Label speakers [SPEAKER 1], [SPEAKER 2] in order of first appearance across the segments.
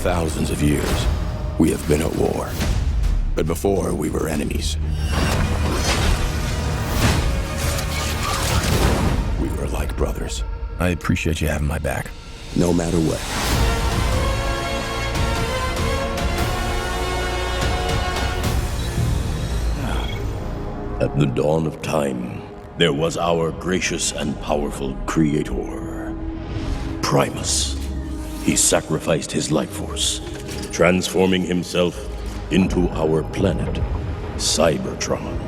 [SPEAKER 1] thousands of years, we have been at war. But before, we were enemies. We were like brothers. I appreciate you having my back. No matter what. At the dawn of time, there was our gracious and powerful creator, Primus. He sacrificed his life force, transforming himself into our planet, Cybertron.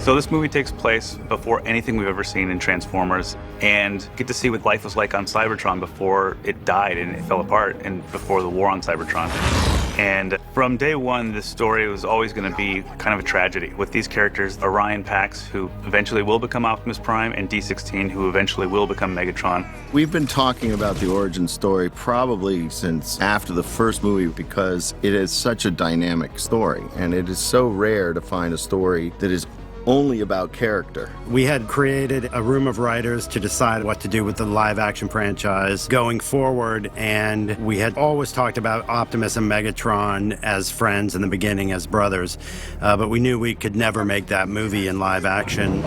[SPEAKER 2] So this movie takes place before anything we've ever seen in Transformers, and get to see what life was like on Cybertron before it died and it fell apart, and before the war on Cybertron. And from day one, this story was always going to be kind of a tragedy with these characters, Orion Pax, who eventually will become Optimus Prime, and D16, who eventually will become Megatron.
[SPEAKER 3] We've been talking about the origin story probably since after the first movie because it is such a dynamic story, and it is so rare to find a story that is only about character.
[SPEAKER 4] We had created a room of writers to decide what to do with the live-action franchise going forward, and we had always talked about Optimus and Megatron as friends in the beginning, as brothers, but we knew we could never make that movie in live action.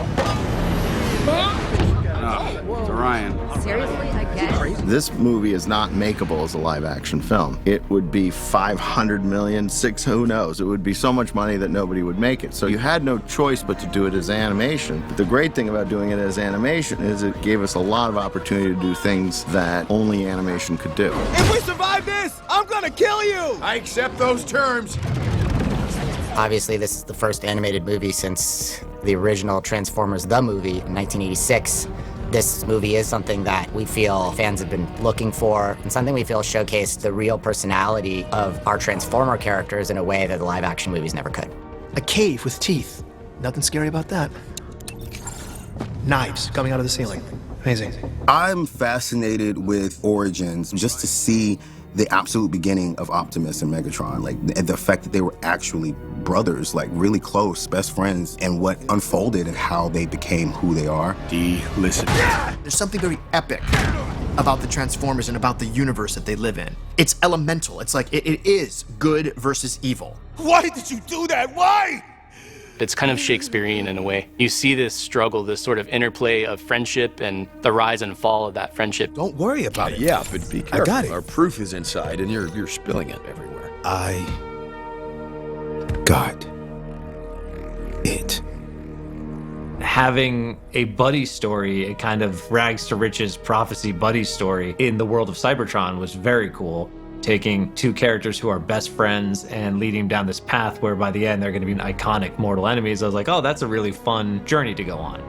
[SPEAKER 2] It's Orion.
[SPEAKER 5] Seriously, again?
[SPEAKER 3] This movie is not makeable as a live-action film. It would be 500 million, who knows? It would be so much money that nobody would make it. So you had no choice but to do it as animation. But the great thing about doing it as animation is it gave us a lot of opportunity to do things that only animation could do.
[SPEAKER 6] If we survive this, I'm gonna kill you!
[SPEAKER 1] I accept those terms.
[SPEAKER 5] Obviously, this is the first animated movie since the original Transformers the movie in 1986. This movie is something that we feel fans have been looking for, and something we feel showcased the real personality of our Transformer characters in a way that the live-action movies never could.
[SPEAKER 6] A cave with teeth. Nothing scary about that. Knives coming out of the ceiling. Amazing.
[SPEAKER 7] I'm fascinated with Origins just to see the absolute beginning of Optimus and Megatron, like the fact that they were actually brothers, like really close, best friends, and what unfolded and how they became who they are.
[SPEAKER 1] Listen.
[SPEAKER 6] There's something very epic about the Transformers and about the universe that they live in. It's elemental. It's like it is good versus evil.
[SPEAKER 1] Why did you do that? Why?
[SPEAKER 8] It's kind of Shakespearean in a way. You see this struggle, this sort of interplay of friendship and the rise and fall of that friendship.
[SPEAKER 1] Don't worry about it. Yeah, but be careful.
[SPEAKER 6] I got it.
[SPEAKER 1] Our proof is inside, and you're spilling it everywhere. I got it.
[SPEAKER 9] Having a buddy story, a kind of rags to riches prophecy buddy story in the world of Cybertron was very cool. Taking two characters who are best friends and leading them down this path where by the end they're going to be iconic mortal enemies. I was like, oh, that's a really fun journey to go on.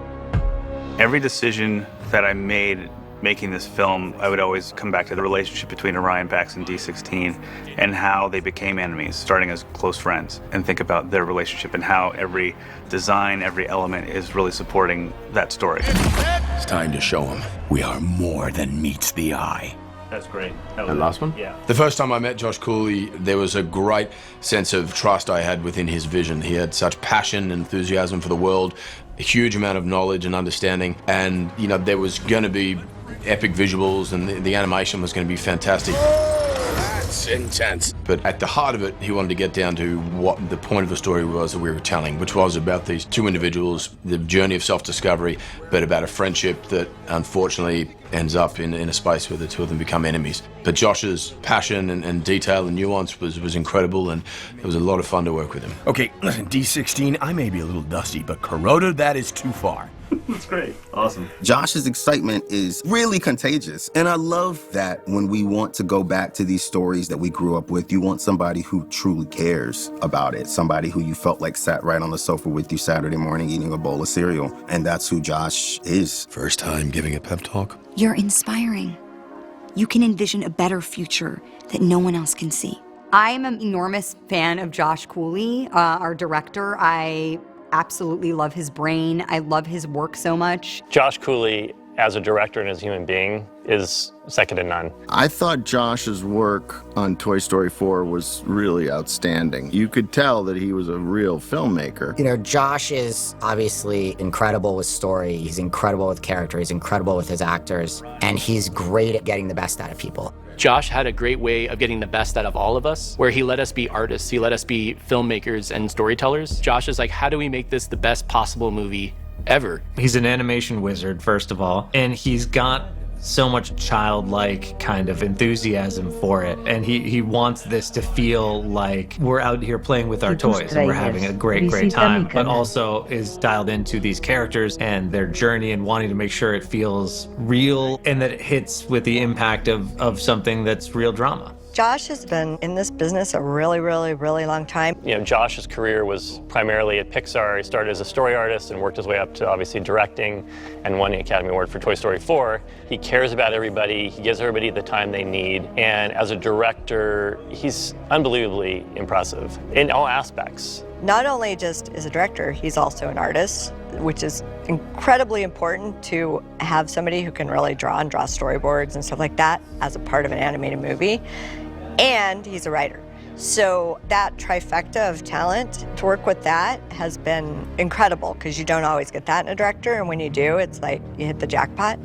[SPEAKER 2] Every decision that I made making this film, I would always come back to the relationship between Orion Pax and D16 and how they became enemies, starting as close friends, and think about their relationship and how every design, every element is really supporting that story.
[SPEAKER 1] It's time to show them we are more than meets the eye.
[SPEAKER 2] That's great.
[SPEAKER 1] The last one?
[SPEAKER 2] Yeah.
[SPEAKER 1] The first time I met Josh Cooley, there was a great sense of trust I had within his vision. He had such passion and enthusiasm for the world, a huge amount of knowledge and understanding, and there was going to be epic visuals, and the animation was going to be fantastic. That's intense. But at the heart of it, he wanted to get down to what the point of the story was that we were telling, which was about these two individuals, the journey of self-discovery, but about a friendship that unfortunately ends up in a space where the two of them become enemies. But Josh's passion and detail and nuance was incredible, and it was a lot of fun to work with him. Okay, listen, D16, I may be a little dusty, but Kuroda, that is too far.
[SPEAKER 2] That's great. Awesome.
[SPEAKER 7] Josh's excitement is really contagious. And I love that when we want to go back to these stories that we grew up with, you want somebody who truly cares about it. Somebody who you felt like sat right on the sofa with you Saturday morning eating a bowl of cereal. And that's who Josh is.
[SPEAKER 1] First time giving a pep talk?
[SPEAKER 10] You're inspiring. You can envision a better future that no one else can see.
[SPEAKER 5] I'm an enormous fan of Josh Cooley, our director. I absolutely love his brain. I love his work so much.
[SPEAKER 11] Josh Cooley, as a director and as a human being,
[SPEAKER 8] is second to none.
[SPEAKER 3] I thought Josh's work on Toy Story 4 was really outstanding. You could tell that he was a real filmmaker.
[SPEAKER 5] You know, Josh is obviously incredible with story. He's incredible with character. He's incredible with his actors. And he's great at getting the best out of people.
[SPEAKER 8] Josh had a great way of getting the best out of all of us, where he let us be artists, he let us be filmmakers and storytellers. Josh is like, how do we make this the best possible movie ever?
[SPEAKER 9] He's an animation wizard, first of all, and he's got so much childlike kind of enthusiasm for it. And he wants this to feel like we're out here playing with our toys and we're having a great time, but also is dialed into these characters and their journey and wanting to make sure it feels real and that it hits with the impact of something that's real drama.
[SPEAKER 11] Josh has been in this business a really, really, really long time.
[SPEAKER 8] You know, Josh's career was primarily at Pixar. He started as a story artist and worked his way up to obviously directing and won the Academy Award for Toy Story 4. He cares about everybody. He gives everybody the time they need. And as a director, he's unbelievably impressive in all aspects.
[SPEAKER 11] Not only just as a director, he's also an artist, which is incredibly important to have somebody who can really draw and draw storyboards and stuff like that as a part of an animated movie. And he's a writer. So that trifecta of talent, to work with that has been incredible because you don't always get that in a director, and when you do, it's like you hit the jackpot.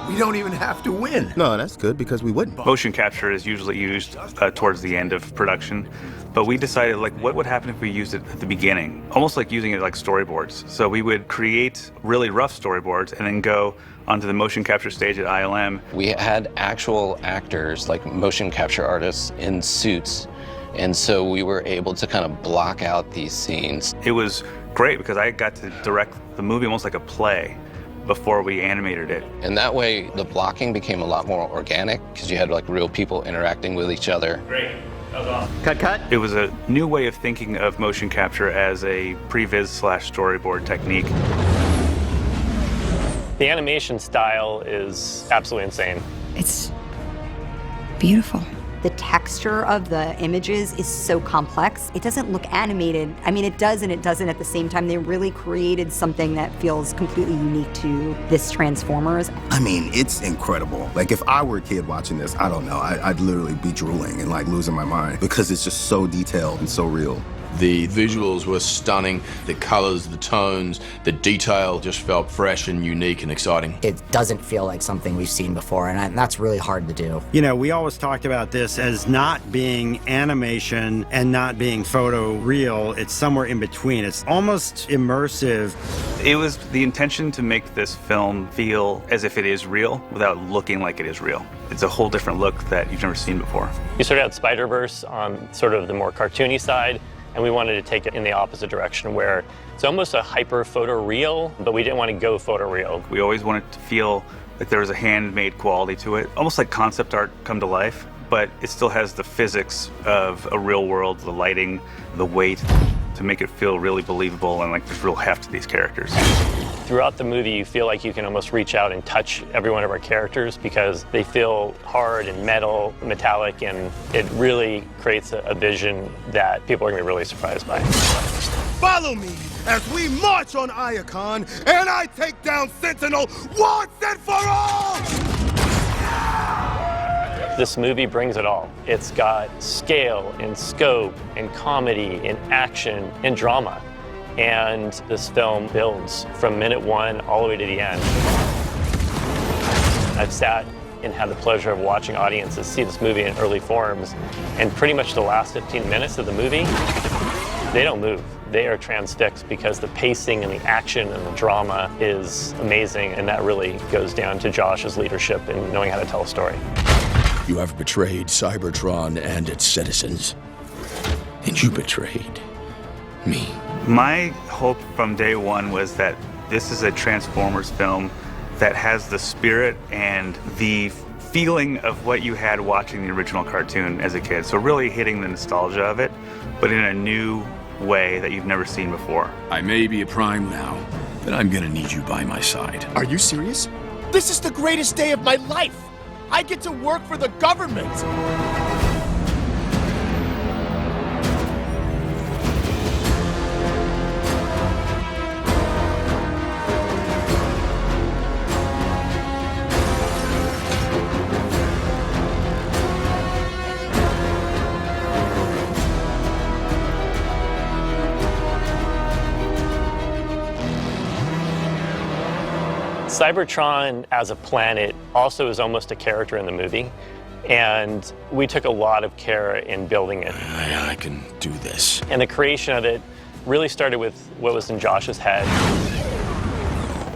[SPEAKER 1] We don't even have to win.
[SPEAKER 7] No, that's good because we wouldn't.
[SPEAKER 2] Motion capture is usually used towards the end of production, but we decided, like, what would happen if we used it at the beginning? Almost like using it like storyboards. So we would create really rough storyboards and then go onto the motion capture stage at ILM.
[SPEAKER 12] We had actual actors, like motion capture artists, in suits, and so we were able to kind of block out these scenes.
[SPEAKER 2] It was great because I got to direct the movie almost like a play before we animated it.
[SPEAKER 12] And that way, the blocking became a lot more organic because you had like real people interacting with each other.
[SPEAKER 2] Great. That was awesome.
[SPEAKER 6] Cut.
[SPEAKER 2] It was a new way of thinking of motion capture as a previs/storyboard technique.
[SPEAKER 8] The animation style is absolutely insane.
[SPEAKER 10] It's beautiful.
[SPEAKER 13] The texture of the images is so complex. It doesn't look animated. I mean, it does and it doesn't at the same time. They really created something that feels completely unique to this Transformers.
[SPEAKER 7] I mean, it's incredible. Like, if I were a kid watching this, I don't know, I'd literally be drooling and like losing my mind because it's just so detailed and so real.
[SPEAKER 1] The visuals were stunning. The colors, the tones, the detail just felt fresh and unique and exciting.
[SPEAKER 5] It doesn't feel like something we've seen before, and that's really hard to do.
[SPEAKER 4] You know, we always talked about this as not being animation and not being photo real. It's somewhere in between. It's almost immersive.
[SPEAKER 2] It was the intention to make this film feel as if it is real without looking like it is real. It's a whole different look that you've never seen before.
[SPEAKER 8] You sort of had Spider-Verse on sort of the more cartoony side, and we wanted to take it in the opposite direction where it's almost a hyper photoreal, but we didn't want to go photoreal.
[SPEAKER 2] We always wanted to feel like there was a handmade quality to it, almost like concept art come to life, but it still has the physics of a real world, the lighting, the weight, to make it feel really believable and like there's real heft to these characters.
[SPEAKER 8] Throughout the movie, you feel like you can almost reach out and touch every one of our characters because they feel hard and metallic, and it really creates a vision that people are going to be really surprised by.
[SPEAKER 14] Follow me as we march on Iacon and I take down Sentinel once and for all!
[SPEAKER 8] This movie brings it all. It's got scale and scope and comedy and action and drama. And this film builds from minute one all the way to the end. I've sat and had the pleasure of watching audiences see this movie in early forms, and pretty much the last 15 minutes of the movie, they don't move. They are transfixed because the pacing and the action and the drama is amazing, and that really goes down to Josh's leadership in knowing how to tell a story.
[SPEAKER 1] You have betrayed Cybertron and its citizens, and you betrayed me.
[SPEAKER 2] My hope from day one was that this is a Transformers film that has the spirit and the feeling of what you had watching the original cartoon as a kid. So really hitting the nostalgia of it, but in a new way that you've never seen before.
[SPEAKER 1] I may be a prime now, but I'm gonna need you by my side.
[SPEAKER 14] Are you serious? This is the greatest day of my life! I get to work for the government!
[SPEAKER 8] Cybertron as a planet also is almost a character in the movie, and we took a lot of care in building it.
[SPEAKER 1] I can do this.
[SPEAKER 8] And the creation of it really started with what was in Josh's head.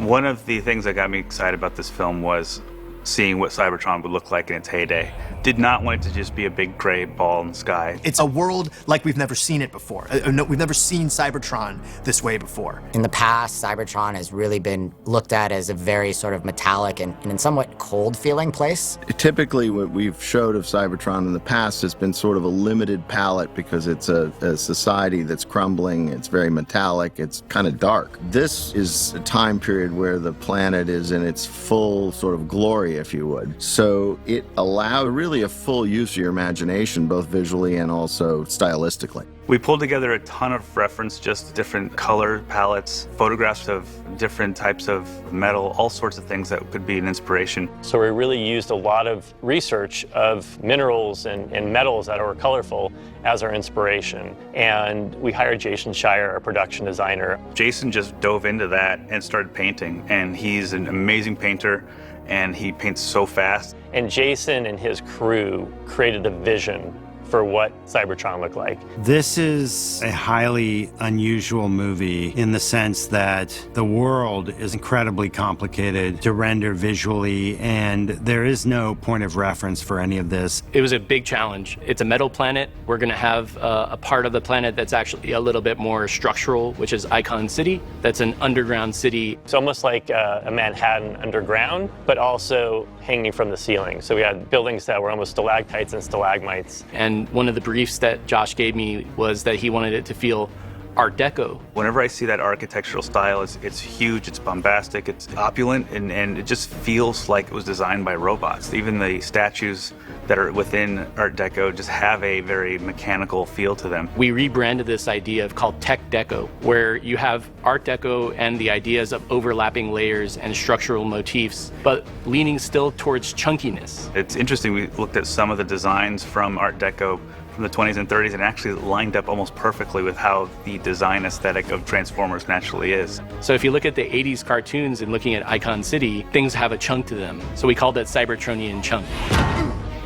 [SPEAKER 2] One of the things that got me excited about this film was seeing what Cybertron would look like in its heyday. Did not want it to just be a big gray ball in the sky.
[SPEAKER 6] It's a world like we've never seen it before. No, we've never seen Cybertron this way before.
[SPEAKER 5] In the past, Cybertron has really been looked at as a very sort of metallic and in somewhat cold-feeling place.
[SPEAKER 3] Typically, what we've showed of Cybertron in the past has been sort of a limited palette because it's a society that's crumbling, it's very metallic, it's kind of dark. This is a time period where the planet is in its full sort of glory, if you would. So it allowed really a full use of your imagination, both visually and also stylistically.
[SPEAKER 2] We pulled together a ton of reference, just different color palettes, photographs of different types of metal, all sorts of things that could be an inspiration.
[SPEAKER 8] So we really used a lot of research of minerals and metals that were colorful as our inspiration. And we hired Jason Shire, our production designer.
[SPEAKER 2] Jason just dove into that and started painting, and he's an amazing painter, and he paints so fast.
[SPEAKER 8] And Jason and his crew created the vision for what Cybertron looked like.
[SPEAKER 4] This is a highly unusual movie in the sense that the world is incredibly complicated to render visually, and there is no point of reference for any of this.
[SPEAKER 15] It was a big challenge. It's a metal planet. We're going to have a part of the planet that's actually a little bit more structural, which is Icon City. That's an underground city.
[SPEAKER 8] It's almost like a Manhattan underground, but also hanging from the ceiling. So we had buildings that were almost stalactites and stalagmites.
[SPEAKER 15] And one of the briefs that Josh gave me was that he wanted it to feel Art Deco.
[SPEAKER 2] Whenever I see that architectural style, it's huge, it's bombastic, it's opulent, and it just feels like it was designed by robots. Even the statues that are within Art Deco just have a very mechanical feel to them.
[SPEAKER 15] We rebranded this idea called Tech Deco, where you have Art Deco and the ideas of overlapping layers and structural motifs, but leaning still towards chunkiness.
[SPEAKER 2] It's interesting, we looked at some of the designs from Art Deco from the 20s and 30s and actually lined up almost perfectly with how the design aesthetic of Transformers naturally is.
[SPEAKER 15] So if you look at the 80s cartoons and looking at Icon City, things have a chunk to them. So we called that Cybertronian chunk.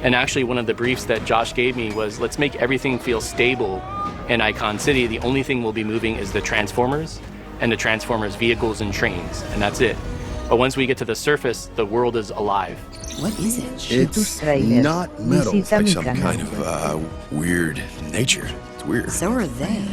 [SPEAKER 15] And actually one of the briefs that Josh gave me was, let's make everything feel stable in Icon City. The only thing we'll be moving is the Transformers and the Transformers vehicles and trains, and that's it. But once we get to the surface, the world is alive.
[SPEAKER 10] What is it?
[SPEAKER 1] It's not metal. It's like some kind of weird nature. It's weird.
[SPEAKER 10] So are they.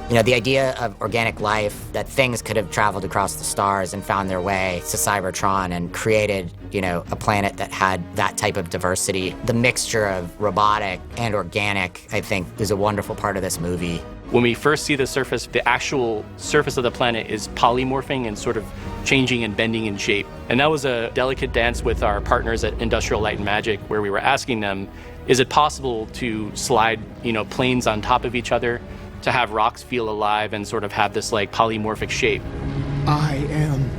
[SPEAKER 5] You know, the idea of organic life, that things could have traveled across the stars and found their way to Cybertron and created, you know, a planet that had that type of diversity. The mixture of robotic and organic, I think, is a wonderful part of this movie.
[SPEAKER 15] When we first see the surface, the actual surface of the planet is polymorphing and sort of changing and bending in shape. And that was a delicate dance with our partners at Industrial Light and Magic, where we were asking them, is it possible to slide, you know, planes on top of each other to have rocks feel alive and sort of have this like polymorphic shape?
[SPEAKER 14] I am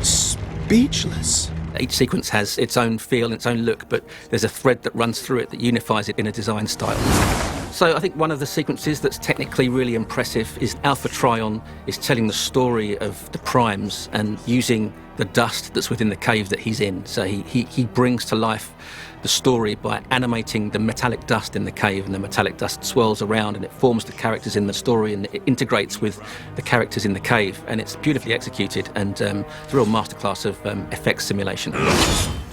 [SPEAKER 14] speechless.
[SPEAKER 16] Each sequence has its own feel and its own look, but there's a thread that runs through it that unifies it in a design style. So I think one of the sequences that's technically really impressive is Alpha Trion is telling the story of the primes and using the dust that's within the cave that he's in. So he brings to life the story by animating the metallic dust in the cave, and the metallic dust swirls around and it forms the characters in the story and it integrates with the characters in the cave, and it's beautifully executed, and it's a real masterclass of effects simulation.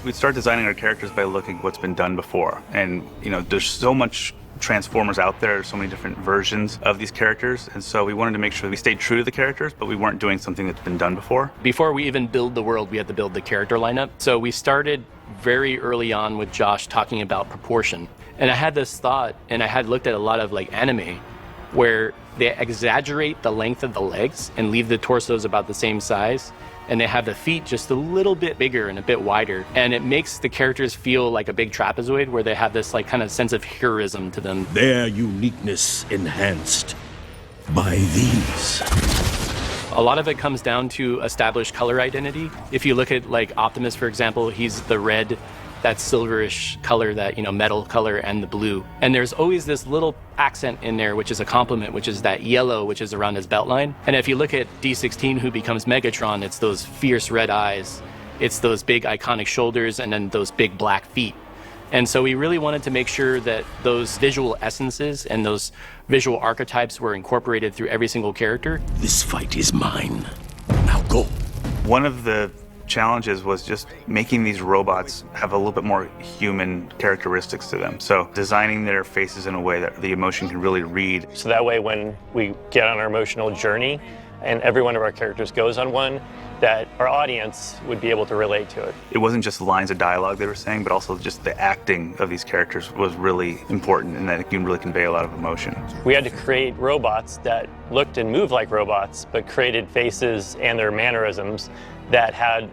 [SPEAKER 2] We start designing our characters by looking at what's been done before, and you know, there's so much Transformers out there, so many different versions of these characters, and so we wanted to make sure we stayed true to the characters, but we weren't doing something that's been done before.
[SPEAKER 15] Before we even build the world, we had to build the character lineup. So we started very early on with Josh talking about proportion. And I had this thought, and I had looked at a lot of like anime, where they exaggerate the length of the legs and leave the torsos about the same size, and they have the feet just a little bit bigger and a bit wider, and it makes the characters feel like a big trapezoid where they have this like kind of sense of heroism to them.
[SPEAKER 14] Their uniqueness enhanced by these.
[SPEAKER 15] A lot of it comes down to established color identity. If you look at like Optimus, for example, he's the red that silverish color, that, metal color, and the blue. And there's always this little accent in there, which is a compliment, which is that yellow, which is around his belt line. And if you look at D16, who becomes Megatron, it's those fierce red eyes, it's those big iconic shoulders, and then those big black feet. And so we really wanted to make sure that those visual essences and those visual archetypes were incorporated through every single character.
[SPEAKER 14] This fight is mine. Now go.
[SPEAKER 2] One of the challenges was just making these robots have a little bit more human characteristics to them. So designing their faces in a way that the emotion can really read.
[SPEAKER 8] So that way when we get on our emotional journey and every one of our characters goes on one, that our audience would be able to relate to it.
[SPEAKER 2] It wasn't just lines of dialogue they were saying, but also just the acting of these characters was really important, and that it can really convey a lot of emotion.
[SPEAKER 8] We had to create robots that looked and moved like robots, but created faces and their mannerisms that had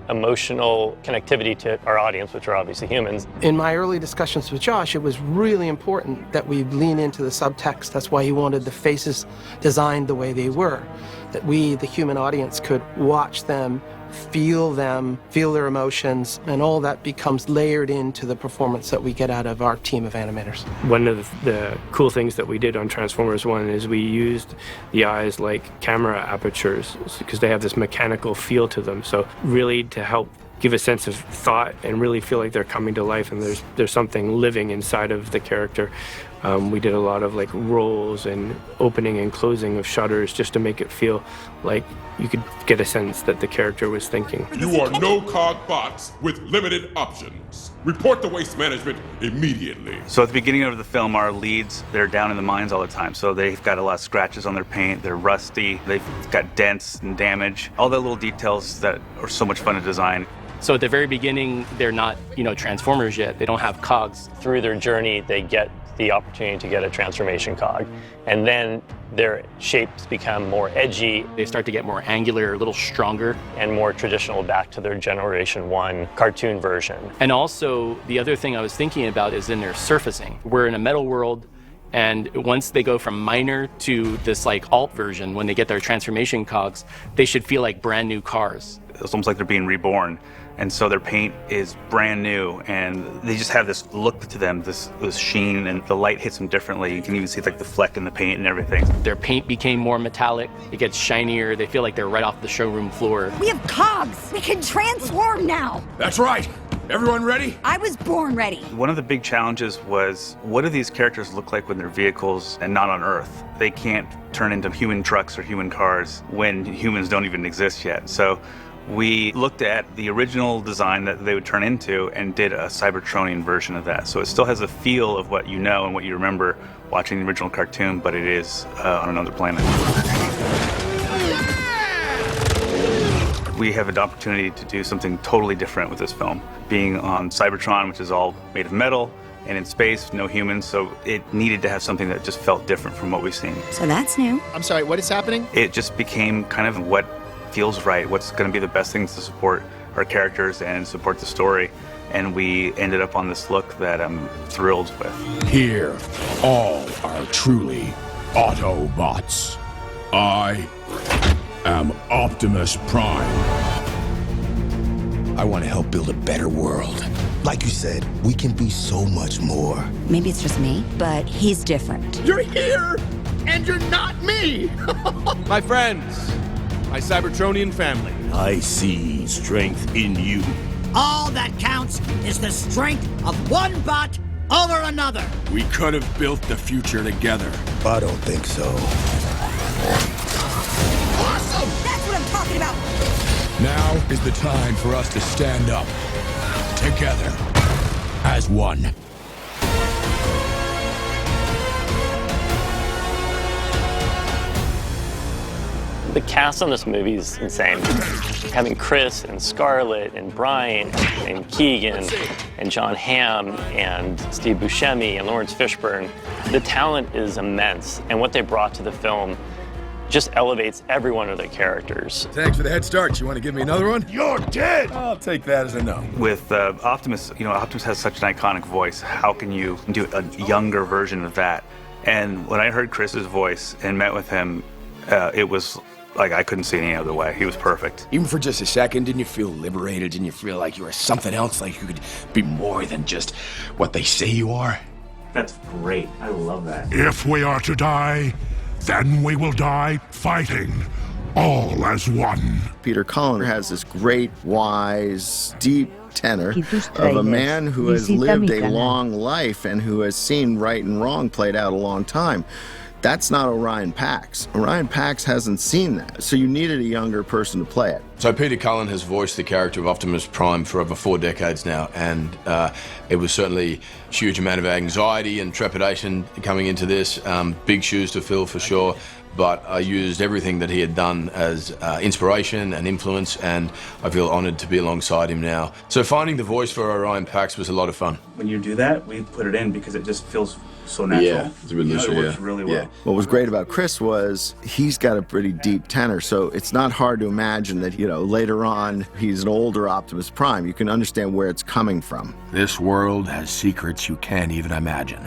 [SPEAKER 8] emotional connectivity to our audience, which are obviously humans.
[SPEAKER 17] In my early discussions with Josh, it was really important that we lean into the subtext. That's why he wanted the faces designed the way they were, that we, the human audience, could watch them, feel their emotions, and all that becomes layered into the performance that we get out of our team of animators.
[SPEAKER 18] One of the cool things that we did on Transformers 1 is we used the eyes like camera apertures because they have this mechanical feel to them. So really to help give a sense of thought and really feel like they're coming to life and there's something living inside of the character. We did a lot of like rolls and opening and closing of shutters just to make it feel like you could get a sense that the character was thinking.
[SPEAKER 19] You are no-cog bots with limited options. Report to waste management immediately.
[SPEAKER 2] So at the beginning of the film, our leads, they're down in the mines all the time. So they've got a lot of scratches on their paint, they're rusty, they've got dents and damage, all the little details that are so much fun to design.
[SPEAKER 15] So at the very beginning, they're not, Transformers yet. They don't have cogs.
[SPEAKER 8] Through their journey, they get the opportunity to get a transformation cog. And then their shapes become more edgy.
[SPEAKER 15] They start to get more angular, a little stronger.
[SPEAKER 8] And more traditional back to their Generation 1 cartoon version.
[SPEAKER 15] And also, the other thing I was thinking about is in their surfacing. We're in a metal world, and once they go from minor to this like alt version, when they get their transformation cogs, they should feel like brand new cars.
[SPEAKER 2] It's almost like they're being reborn. And so their paint is brand new, and they just have this look to them, this sheen, and the light hits them differently. You can even see like the fleck in the paint and everything.
[SPEAKER 15] Their paint became more metallic. It gets shinier. They feel like they're right off the showroom floor.
[SPEAKER 10] We have cogs. We can transform now.
[SPEAKER 19] That's right. Everyone ready?
[SPEAKER 10] I was born ready.
[SPEAKER 2] One of the big challenges was, what do these characters look like when they're vehicles and not on Earth? They can't turn into human trucks or human cars when humans don't even exist yet. So we looked at the original design that they would turn into and did a Cybertronian version of that. So it still has a feel of what you know and what you remember watching the original cartoon, but it is on another planet. We have an opportunity to do something totally different with this film. Being on Cybertron, which is all made of metal, and in space, no humans, so it needed to have something that just felt different from what we've seen.
[SPEAKER 10] So that's new.
[SPEAKER 6] I'm sorry, what is happening?
[SPEAKER 2] It just became kind of what feels right, what's going to be the best things to support our characters and support the story. And we ended up on this look that I'm thrilled with.
[SPEAKER 19] Here, all are truly Autobots. I am Optimus Prime.
[SPEAKER 14] I want to help build a better world. Like you said, we can be so much more.
[SPEAKER 10] Maybe it's just me, but he's different.
[SPEAKER 14] You're here, and you're not me!
[SPEAKER 20] My friends, my Cybertronian family.
[SPEAKER 14] I see strength in you.
[SPEAKER 21] All that counts is the strength of one bot over another.
[SPEAKER 19] We could have built the future together.
[SPEAKER 14] I don't think so.
[SPEAKER 10] Awesome! That's what I'm talking about!
[SPEAKER 19] Now is the time for us to stand up together as one.
[SPEAKER 8] The cast on this movie is insane. Having Chris and Scarlett and Brian and Keegan and John Hamm and Steve Buscemi and Lawrence Fishburne, the talent is immense, and what they brought to the film just elevates every one of their characters.
[SPEAKER 20] Thanks for the head start. You want to give me another one?
[SPEAKER 14] You're dead!
[SPEAKER 20] I'll take that as a no.
[SPEAKER 2] With Optimus, Optimus has such an iconic voice. How can you do a younger version of that? And when I heard Chris's voice and met with him, it was like I couldn't see it any other way. He was perfect.
[SPEAKER 20] Even for just a second, didn't you feel liberated? Didn't you feel like you were something else? Like you could be more than just what they say you are?
[SPEAKER 2] That's great. I love that.
[SPEAKER 9] If we are to die, then we will die fighting, all as one.
[SPEAKER 3] Peter Cullen has this great, wise, deep tenor of a man who has lived a long life and who has seen right and wrong played out a long time. That's not Orion Pax. Orion Pax hasn't seen that, so you needed a younger person to play it.
[SPEAKER 1] So Peter Cullen has voiced the character of Optimus Prime for over 4 decades now, and it was certainly a huge amount of anxiety and trepidation coming into this. Big shoes to fill for sure, but I used everything that he had done as inspiration and influence, and I feel honored to be alongside him now. So finding the voice for Orion Pax was a lot of fun.
[SPEAKER 2] When you do that, we put it in because it just feels so natural.
[SPEAKER 1] Yeah, it's a bit looser,
[SPEAKER 2] It works really well.
[SPEAKER 3] What was great about Chris was he's got a pretty deep tenor, so it's not hard to imagine that, later on he's an older Optimus Prime. You can understand where it's coming from.
[SPEAKER 20] This world has secrets you can't even imagine.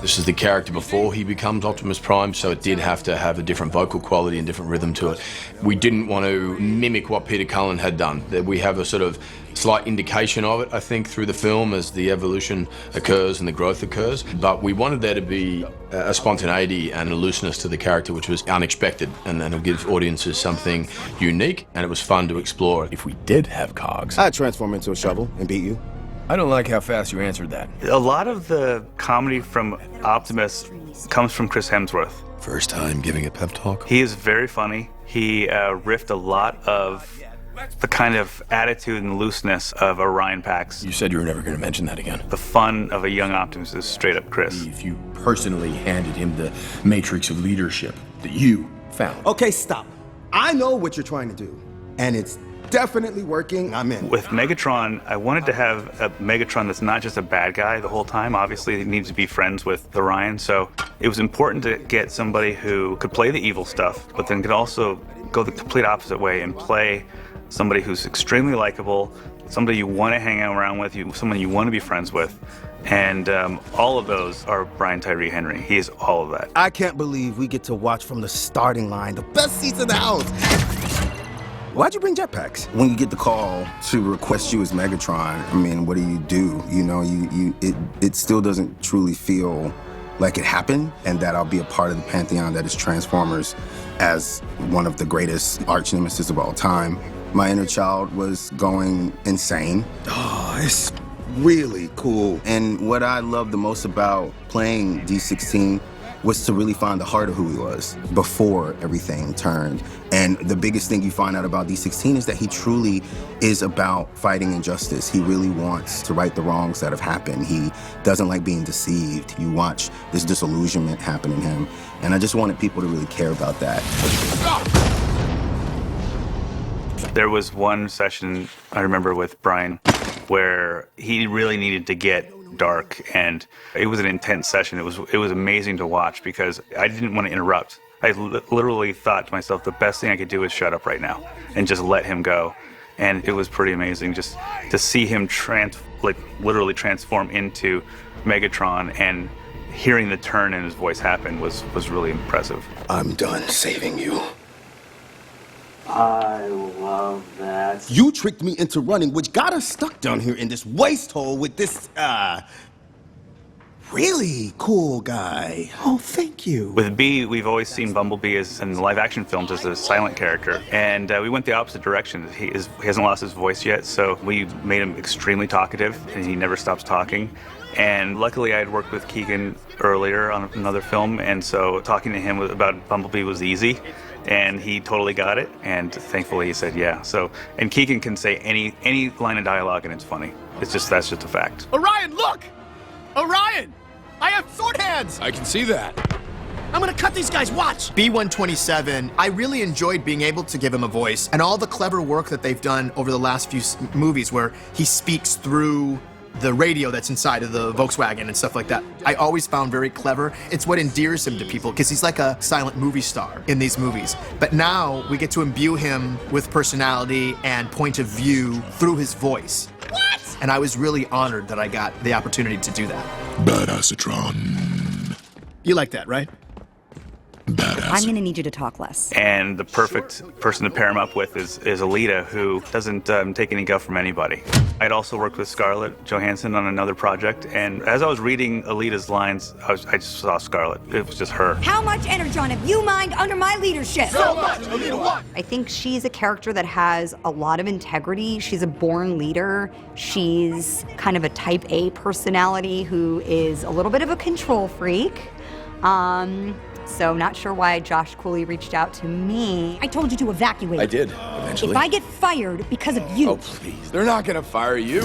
[SPEAKER 1] This is the character before he becomes Optimus Prime, so it did have to have a different vocal quality and different rhythm to it. We didn't want to mimic what Peter Cullen had done. We have a sort of slight indication of it, I think, through the film as the evolution occurs and the growth occurs. But we wanted there to be a spontaneity and a looseness to the character which was unexpected, and it'll give audiences something unique, and it was fun to explore.
[SPEAKER 20] If we did have cogs,
[SPEAKER 14] I'd transform into a shovel and beat you.
[SPEAKER 20] I don't like how fast you answered that.
[SPEAKER 2] A lot of the comedy from Optimus comes from Chris Hemsworth.
[SPEAKER 1] First time giving a pep talk.
[SPEAKER 2] He is very funny. He riffed a lot of the kind of attitude and looseness of Orion Pax.
[SPEAKER 20] You said you were never going to mention that again.
[SPEAKER 2] The fun of a young Optimus is straight up Chris.
[SPEAKER 20] If you personally handed him the matrix of leadership that you found.
[SPEAKER 14] Okay, stop. I know what you're trying to do, and it's definitely working. I'm in.
[SPEAKER 2] With Megatron, I wanted to have a Megatron that's not just a bad guy the whole time. Obviously, he needs to be friends with Orion, so it was important to get somebody who could play the evil stuff, but then could also go the complete opposite way and play somebody who's extremely likable, somebody you want to hang out around with, someone you want to be friends with. And all of those are Brian Tyree Henry. He is all of that.
[SPEAKER 14] I can't believe we get to watch from the starting line, the best seats in the house. Why'd you bring jetpacks?
[SPEAKER 7] When you get the call to request you as Megatron, I mean, what do? It still doesn't truly feel like it happened, and that I'll be a part of the pantheon that is Transformers as one of the greatest arch nemesis of all time. My inner child was going insane.
[SPEAKER 14] Oh, it's really cool.
[SPEAKER 7] And what I loved the most about playing D16 was to really find the heart of who he was before everything turned. And the biggest thing you find out about D16 is that he truly is about fighting injustice. He really wants to right the wrongs that have happened. He doesn't like being deceived. You watch this disillusionment happen in him. And I just wanted people to really care about that.
[SPEAKER 2] There was one session I remember with Brian where he really needed to get dark, and it was an intense session. It was amazing to watch because I didn't want to interrupt. I literally thought to myself, the best thing I could do is shut up right now and just let him go. And it was pretty amazing just to see him literally transform into Megatron, and hearing the turn in his voice happen was really impressive.
[SPEAKER 14] I'm done saving you.
[SPEAKER 2] I love that.
[SPEAKER 14] You tricked me into running, which got us stuck down here in this waste hole with this, really cool guy. Oh, thank you.
[SPEAKER 2] With B, we've always seen Bumblebee in live action films as a silent character, and we went the opposite direction. He hasn't lost his voice yet, so we made him extremely talkative, and he never stops talking. And luckily, I had worked with Keegan earlier on another film, and so talking to him about Bumblebee was easy, and he totally got it, and thankfully he said yeah. So, and Keegan can say any line of dialogue, and it's funny. That's just a fact.
[SPEAKER 14] Orion, look! Orion! I have sword hands!
[SPEAKER 20] I can see that.
[SPEAKER 14] I'm gonna cut these guys, watch!
[SPEAKER 6] B-127, I really enjoyed being able to give him a voice, and all the clever work that they've done over the last few movies where he speaks through the radio that's inside of the Volkswagen and stuff like that. I always found very clever. It's what endears him to people, because he's like a silent movie star in these movies. But now we get to imbue him with personality and point of view through his voice. What? And I was really honored that I got the opportunity to do that.
[SPEAKER 9] Badassatron.
[SPEAKER 6] You like that, right?
[SPEAKER 9] badass.
[SPEAKER 10] I'm gonna need you to talk less.
[SPEAKER 2] And the perfect person to pair him up with is Alita, who doesn't take any guff from anybody. I'd also worked with Scarlett Johansson on another project, and as I was reading Alita's lines, I just saw Scarlett. It was just her.
[SPEAKER 10] How much energon have you mined under my leadership?
[SPEAKER 14] So much, Alita, what?
[SPEAKER 13] I think she's a character that has a lot of integrity. She's a born leader. She's kind of a type A personality who is a little bit of a control freak. So not sure why Josh Cooley reached out to me.
[SPEAKER 10] I told you to evacuate.
[SPEAKER 20] I did, eventually.
[SPEAKER 10] If I get fired because of you.
[SPEAKER 20] Oh, please. They're not gonna fire you.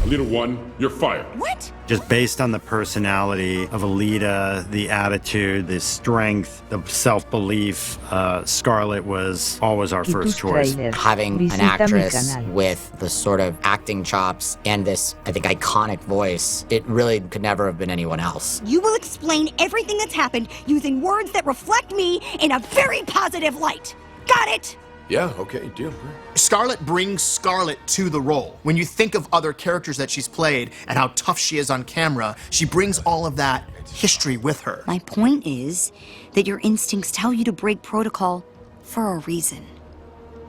[SPEAKER 9] Alita 1, you're fired.
[SPEAKER 10] What?
[SPEAKER 4] Just based on the personality of Alita, the attitude, the strength, the self-belief, Scarlett was always our first choice.
[SPEAKER 5] Having an actress with the sort of acting chops and this, I think, iconic voice, it really could never have been anyone else.
[SPEAKER 10] You will explain everything that's happened using words that reflect me in a very positive light. Got it?
[SPEAKER 20] Yeah, okay, deal.
[SPEAKER 6] Scarlett brings Scarlett to the role. When you think of other characters that she's played and how tough she is on camera, she brings all of that history with her.
[SPEAKER 10] My point is that your instincts tell you to break protocol for a reason.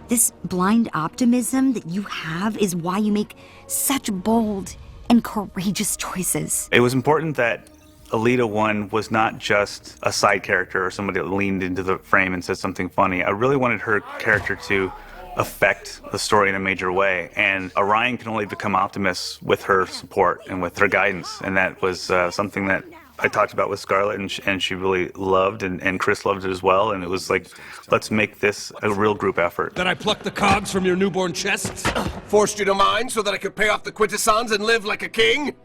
[SPEAKER 10] This blind optimism that you have is why you make such bold and courageous choices.
[SPEAKER 2] It was important that Alita 1 was not just a side character or somebody that leaned into the frame and said something funny. I really wanted her character to affect the story in a major way. And Orion can only become Optimus with her support and with her guidance. And that was something that I talked about with Scarlett, and she really loved, and Chris loved it as well. And it was like, let's make this a real group effort.
[SPEAKER 19] That I plucked the cogs from your newborn chests? Forced you to mine so that I could pay off the quintessons and live like a king?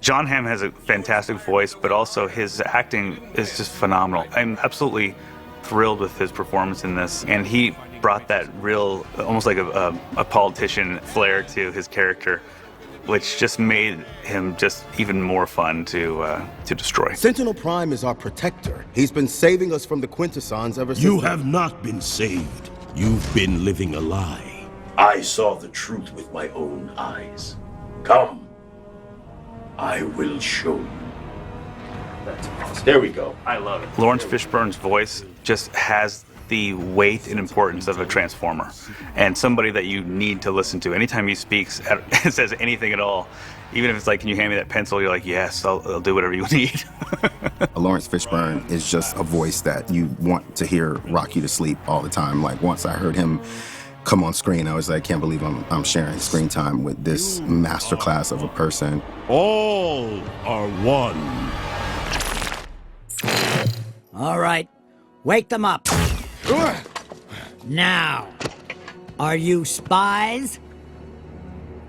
[SPEAKER 2] John Hamm has a fantastic voice, but also his acting is just phenomenal. I'm absolutely thrilled with his performance in this, and he brought that real, almost like a politician flair to his character, which just made him just even more fun to destroy.
[SPEAKER 14] Sentinel Prime is our protector. He's been saving us from the quintessons ever since.
[SPEAKER 11] You have not been saved. You've been living a lie. I saw the truth with my own eyes. Come. I will show you. That's awesome. There we go.
[SPEAKER 2] I love it. Lawrence Fishburne's voice just has the weight and importance of a Transformer, and somebody that you need to listen to. Anytime he speaks, says anything at all, even if it's like, can you hand me that pencil? You're like, yes, I'll do whatever you need.
[SPEAKER 7] Lawrence Fishburne is just a voice that you want to hear rock you to sleep all the time. Like, once I heard him come on screen, I was like, I can't believe I'm sharing screen time with this masterclass of a person.
[SPEAKER 11] All are one.
[SPEAKER 21] All right, wake them up. Now, are you spies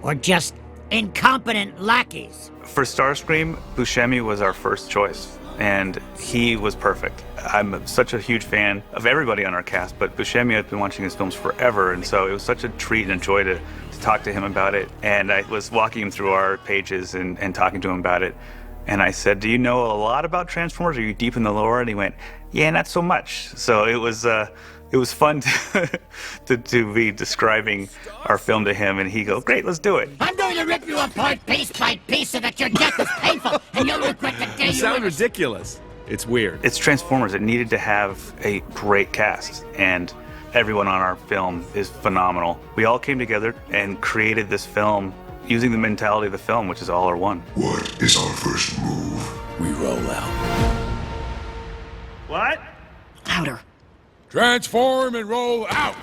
[SPEAKER 21] or just incompetent lackeys?
[SPEAKER 2] For Starscream, Buscemi was our first choice, and he was perfect. I'm such a huge fan of everybody on our cast, but Buscemi, I've been watching his films forever, and so it was such a treat and a joy to talk to him about it. And I was walking him through our pages and talking to him about it, and I said, do you know a lot about Transformers? Are you deep in the lore? And he went, yeah, not so much. So it was fun to be describing our film to him, and he goes, great, let's do it.
[SPEAKER 21] I'm going to rip you apart piece by piece so that your death is painful and you'll regret the day you
[SPEAKER 20] Sounds ridiculous. It's weird.
[SPEAKER 2] It's Transformers. It needed to have a great cast, and everyone on our film is phenomenal. We all came together and created this film using the mentality of the film, which is all or one.
[SPEAKER 9] What is our first move?
[SPEAKER 20] We roll out.
[SPEAKER 2] What?
[SPEAKER 10] Louder.
[SPEAKER 19] Transform and roll out!